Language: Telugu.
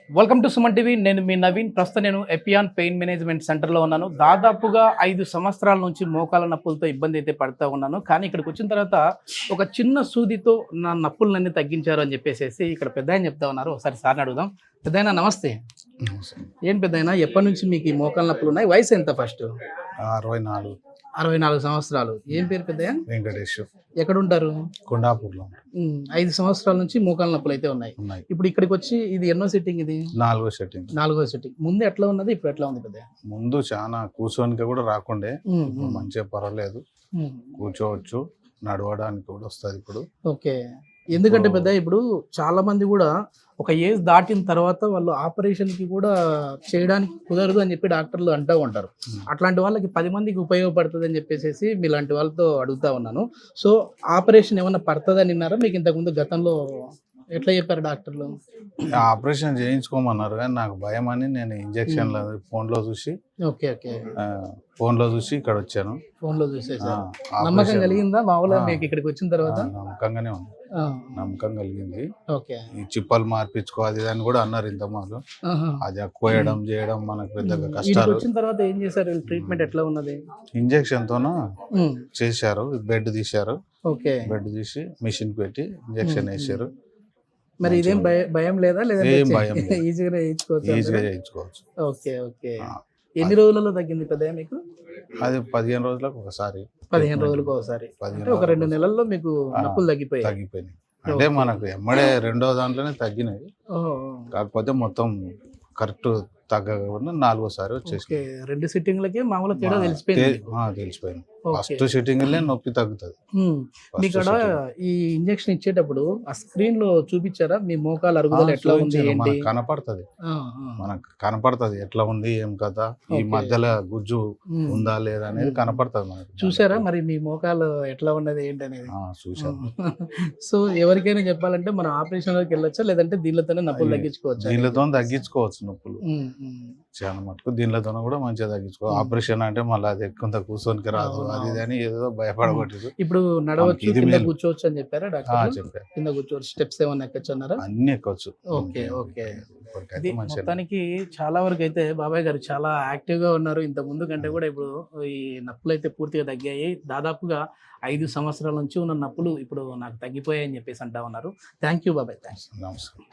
Welcome to Suman TV. నేను మీ నవీన్. ప్రస్తుతం నేను ఎపియాన్ పెయిన్ మేనేజ్మెంట్ సెంటర్లో ఉన్నాను. దాదాపుగా 5 సంవత్సరాల నుంచి మోకాల నొప్పులతో ఇబ్బంది అయితే పడుతూ ఉన్నాను. కానీ ఇక్కడికి వచ్చిన తర్వాత ఒక చిన్న సూదితో నా నొప్పులన్నీ తగ్గించారు అని చెప్పేసి ఇక్కడ పెద్ద ఆయన చెప్తా ఉన్నారు. ఒకసారి సార్ని అడుగుదాం. పెద్ద నమస్తే. ఏం పెద్ద ఎప్పటి నుంచి మీకు ఈ మోకాల నొప్పులు ఉన్నాయి? వయసు ఎంత? ఫస్ట్ 64 సంవత్సరాలు. ఏం పేరు పెద్దయ్య? వెంకటేష్. ఎక్కడ ఉంటారు? కొండాపూర్లో. 5 సంవత్సరాల నుంచి మోకాల నొప్పులు అయితే ఉన్నాయి. ఇప్పుడు ఇక్కడికి వచ్చి ఇది ఎన్నో సిట్టింగ్? ఇది 4వ సిట్టింగ్. 4వ సిట్టింగ్. ముందు ఎట్లా ఉన్నది, ఇప్పుడు ఎట్లా ఉంది పెద్దయ్య? ముందు చాలా కూర్చోనికి కూడా రాకుండే, మంచిగా పర్వాలేదు, కూర్చోవచ్చు, నడవడానికి కూడా వస్తుంది ఇప్పుడు. ఓకే. ఎందుకంటే పెద్ద ఇప్పుడు చాలా మంది కూడా ఒక ఏజ్ దాటిన తర్వాత వాళ్ళు ఆపరేషన్కి కూడా చేయడానికి కుదరదు అని చెప్పి డాక్టర్లు అంటూ ఉంటారు. అట్లాంటి వాళ్ళకి 10 మందికి ఉపయోగపడుతుంది అని చెప్పేసి మీలాంటి వాళ్ళతో అడుగుతా ఉన్నాను. సో ఆపరేషన్ ఏమన్నా పడుతుందని విన్నారా? మీకు ఇంతకుముందు గతంలో ఎట్లా చెప్పారు డాక్టర్లు? ఆపరేషన్ చేయించుకోమన్నారు, కానీ నాకు భయం అని నేను ఇంజక్షన్లు ఫోన్లో చూసి ఇక్కడ వచ్చాను. ఫోన్లో చూసేసా. నమ్మకం కలిగిందా మామూలుగా మీకు ఇక్కడికి వచ్చిన తర్వాత? నమ్మకంగానే ఉంది, నమ్మకం కలిగింది. ఓకే. ఈ చిప్పలు మార్పించుకోవాలి అని కూడా అన్నారు ఇంతకుముందు. అది కోయడం చేయడం మనకు పెద్దగా కష్టాలు. వచ్చిన తర్వాత ఏం చేశారు? ట్రీట్మెంట్ ఎట్లా ఉన్నది? ఇంజక్షన్ తోన చేశారు. బెడ్ తీశారు. ఓకే. బెడ్ తీసి మిషన్ పెట్టి ఇంజక్షన్ వేసారు. మరి ఇదేం భయం లేదా? ఏం భయం లేదు. ఈజీగా చేయించుకోవచ్చు. ఓకే. ఓకే. ఎన్ని రోజులలో తగ్గింది పెద్ద మీకు? అది 15 రోజులకు ఒకసారి. 15 రోజులకు ఒకసారి. ఒక 2 నెలల్లో మీకు నొప్పులు తగ్గిపోయినాయి. అంటే మనకు ఎమ్మడే రెండో దాంట్లోనే తగ్గినాయి. కాకపోతే మొత్తం కరెక్ట్ తగ్గకుండా 4వసారి వచ్చేసి 2 సిట్టింగ్లకే మామూలుగా తేడా తెలిసిపోయింది. ఫస్ట్ సిట్టింగ్ నొప్పి తగ్గుతుంది. ఇక్కడ ఈ ఇంజక్షన్ ఇచ్చేటప్పుడు ఆ స్క్రీన్ లో చూపించారా మీ మోకాలు అరుగుదల ఎట్లా ఉంది? కనపడుతుంది, మనకు కనపడుతుంది ఎట్లా ఉంది, ఏం కదా, ఈ మధ్యలో గుజ్జు ఉందా లేదా అనేది కనపడుతుంది మనకు. చూసారా మరి మీ మోకాలు ఎట్లా ఉన్నది ఏంటి అనేది? చూసాను. సో ఎవరికైనా చెప్పాలంటే మనం ఆపరేషన్ లోకి వెళ్ళొచ్చా, లేదంటే దీనితోనే నొప్పులు తగ్గించుకోవచ్చు? దీనితో తగ్గించుకోవచ్చు నొప్పులు చాలా మటుకు. దీనితో కూడా మంచిగా తగ్గించుకోవచ్చు. ఆపరేషన్ అంటే మళ్ళీ అది కొంత కూర్చోనికి రాదు, అది అని ఏదో భయపడబట్టి. ఇప్పుడు నడవచ్చు, కింద కూర్చోవచ్చు అని చెప్పారా డాక్టర్? చెప్పారు. కింద కూర్చోవచ్చు. స్టెప్స్ ఏమన్నా ఎక్కొచ్చు అన్నారా? అన్ని ఎక్కొచ్చు. ఓకే. ఓకే. మొత్తానికి చాలా వరకు అయితే బాబాయ్ గారు చాలా యాక్టివ్ గా ఉన్నారు. ఇంత ముందు కంటే కూడా ఇప్పుడు ఈ నొప్పులు అయితే పూర్తిగా తగ్గాయి. దాదాపుగా 5 సంవత్సరాల నుంచి ఉన్న నొప్పులు ఇప్పుడు నాకు తగ్గిపోయాయని చెప్పేసి అంటా ఉన్నారు. థ్యాంక్ యూ బాబాయ్. థ్యాంక్స్. నమస్కారం.